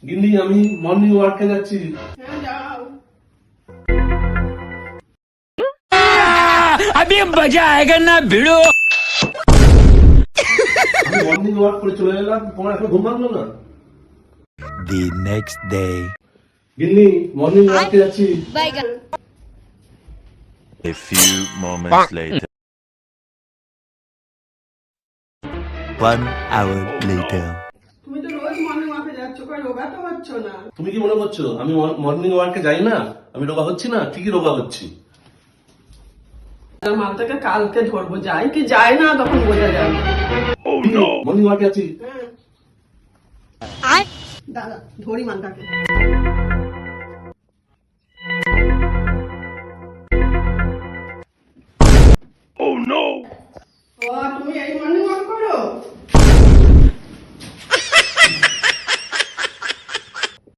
গিন্নি আমি মর্নিং ওয়ার্কে যাচ্ছি। হ্যাঁ যাও। अभी मजा आएगा ना भिड़ो। আমি মর্নিং ওয়ার্ক করে চলে এলাম, তোমার এখন ঘুম ভাঙলো না? The next day. গিন্নি মর্নিং ওয়ার্কে যাচ্ছি। A few moments later. 1 hour later. তুমি তো রোজ মর্নিং ওয়াকে যাচ্ছ, কই রোগা তো হচ্ছ না। তুমি কি মনে করছো আমি মর্নিং ওয়ার্কে যাই না, আমি রোগা হচ্ছি না? ঠিকই রোগা হচ্ছি। মালটাকে কালকে ধরবো, যাই কি যায় না তখন বোঝা যাবে। মর্নিং ওয়ার্কে আছি। হ্যাঁ দাদা ধরি মালটাকে। ও তুমি এই মর্নিং